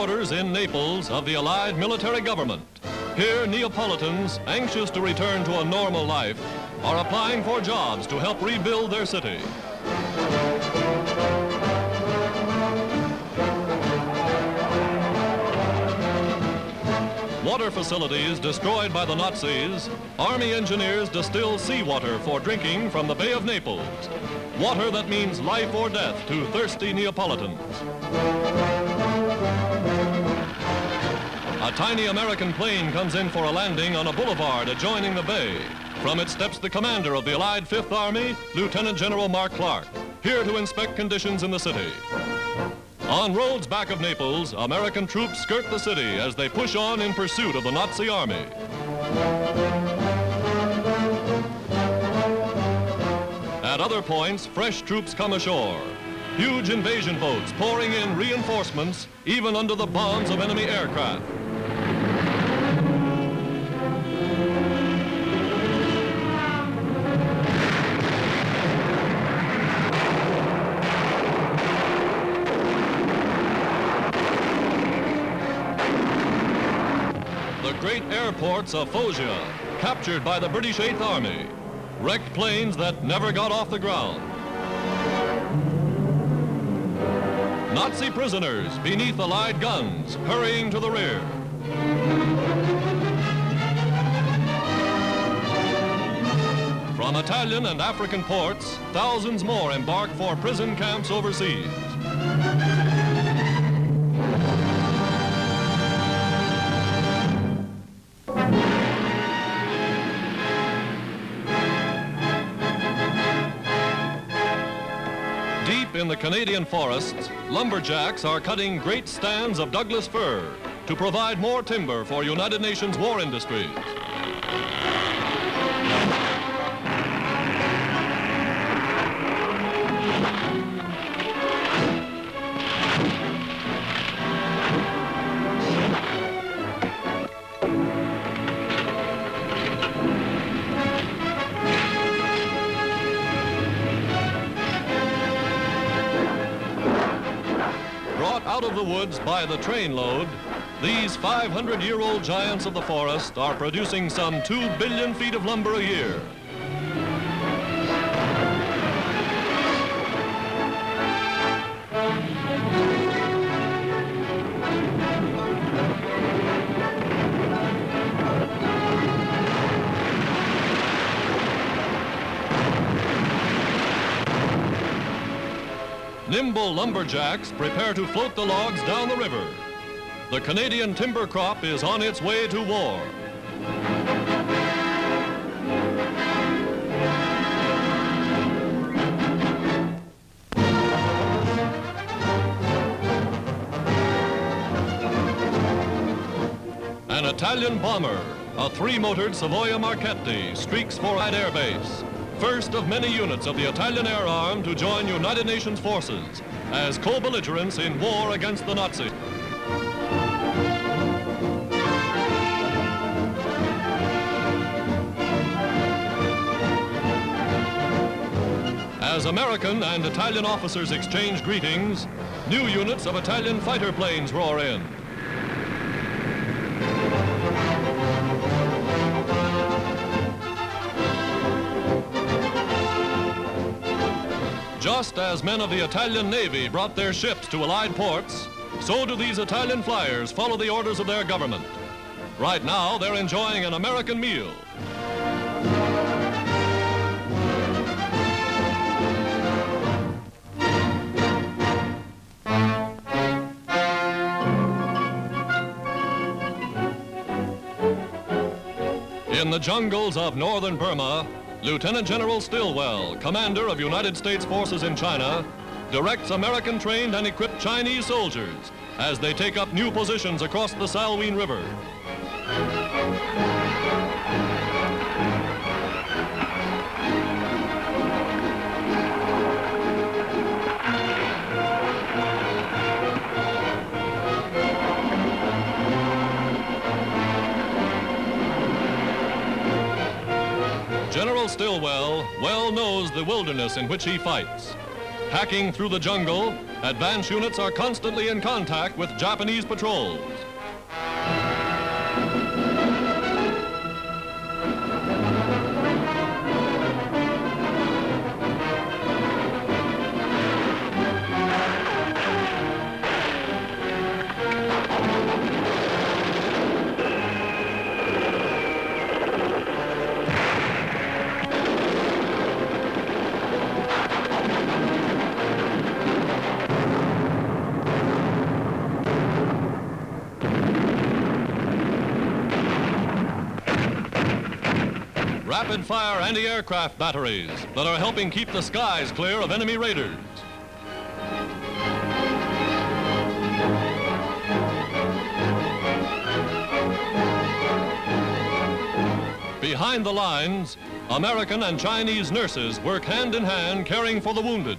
headquarters in Naples of the Allied military government. Here, Neapolitans, anxious to return to a normal life, are applying for jobs to help rebuild their city. Water facilities destroyed by the Nazis, Army engineers distill seawater for drinking from the Bay of Naples. Water that means life or death to thirsty Neapolitans. A tiny American plane comes in for a landing on a boulevard adjoining the bay. From it steps the commander of the Allied Fifth Army, Lieutenant General Mark Clark, here to inspect conditions in the city. On roads back of Naples, American troops skirt the city as they push on in pursuit of the Nazi army. At other points, fresh troops come ashore. Huge invasion boats pouring in reinforcements even under the bombs of enemy aircraft. The great airports of Foggia, captured by the British Eighth Army. Wrecked planes that never got off the ground. Nazi prisoners beneath Allied guns, hurrying to the rear. From Italian and African ports, thousands more embark for prison camps overseas. Deep in the Canadian forests, lumberjacks are cutting great stands of Douglas fir to provide more timber for United Nations war industries. Out of the woods by the trainload, these 500-year-old giants of the forest are producing some 2 billion feet of lumber a year. Nimble lumberjacks prepare to float the logs down the river. The Canadian timber crop is on its way to war. An Italian bomber, a 3-motored Savoia Marchetti, streaks for Allied Air Base. First of many units of the Italian Air Arm to join United Nations forces as co-belligerents in war against the Nazis. As American and Italian officers exchange greetings, new units of Italian fighter planes roar in. Just as men of the Italian Navy brought their ships to Allied ports, so do these Italian flyers follow the orders of their government. Right now, they're enjoying an American meal. In the jungles of northern Burma, Lieutenant General Stilwell, commander of United States forces in China, directs American-trained and equipped Chinese soldiers as they take up new positions across the Salween River. General Stilwell well knows the wilderness in which he fights. Hacking through the jungle, advance units are constantly in contact with Japanese patrols. Rapid-fire anti-aircraft batteries that are helping keep the skies clear of enemy raiders. Behind the lines, American and Chinese nurses work hand in hand caring for the wounded.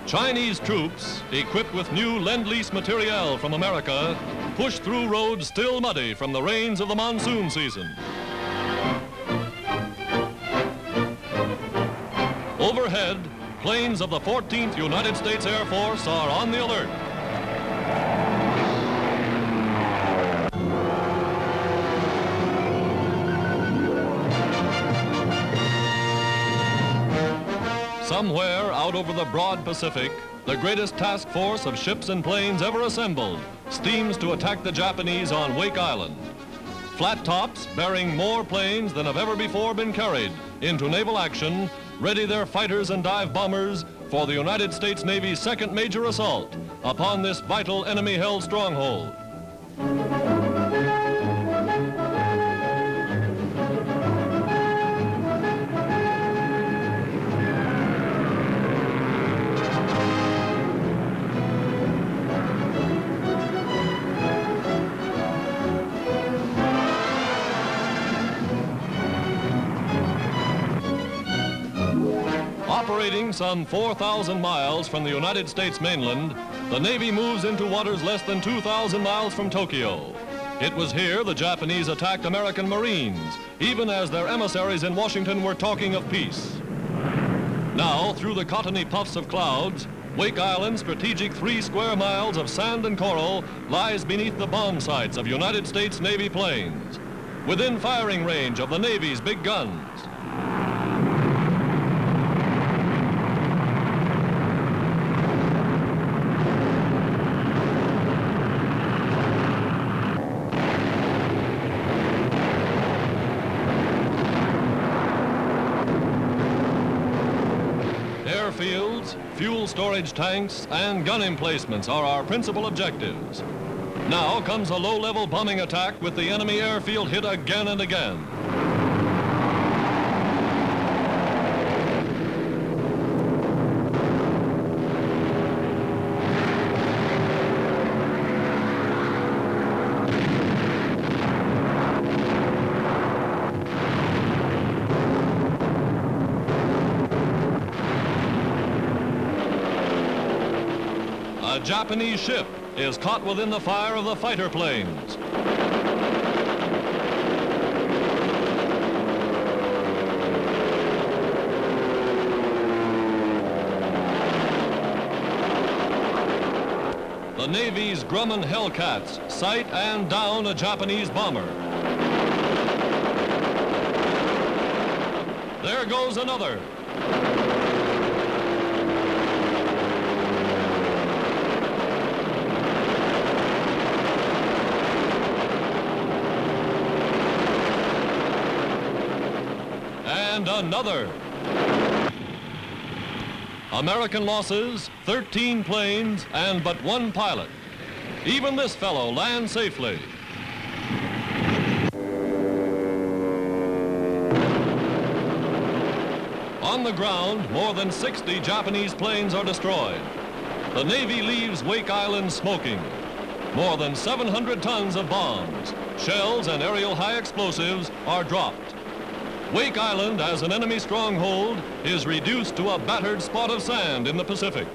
Chinese troops, equipped with new Lend-Lease materiel from America, push through roads still muddy from the rains of the monsoon season. Overhead, planes of the 14th United States Air Force are on the alert. Somewhere out over the broad Pacific, the greatest task force of ships and planes ever assembled steams to attack the Japanese on Wake Island. Flat tops bearing more planes than have ever before been carried into naval action ready their fighters and dive bombers for the United States Navy's second major assault upon this vital enemy-held stronghold. Operating some 4,000 miles from the United States mainland, the Navy moves into waters less than 2,000 miles from Tokyo. It was here the Japanese attacked American Marines, even as their emissaries in Washington were talking of peace. Now, through the cottony puffs of clouds, Wake Island's strategic 3 square miles of sand and coral lies beneath the bomb sites of United States Navy planes, within firing range of the Navy's big guns. Airfields, fuel storage tanks, and gun emplacements are our principal objectives. Now comes a low-level bombing attack with the enemy airfield hit again and again. A Japanese ship is caught within the fire of the fighter planes. The Navy's Grumman Hellcats sight and down a Japanese bomber. There goes another. And another. American losses, 13 planes and but 1 pilot. Even this fellow lands safely. On the ground, more than 60 Japanese planes are destroyed. The Navy leaves Wake Island smoking. More than 700 tons of bombs, shells, and aerial high explosives are dropped. Wake Island, as an enemy stronghold, is reduced to a battered spot of sand in the Pacific.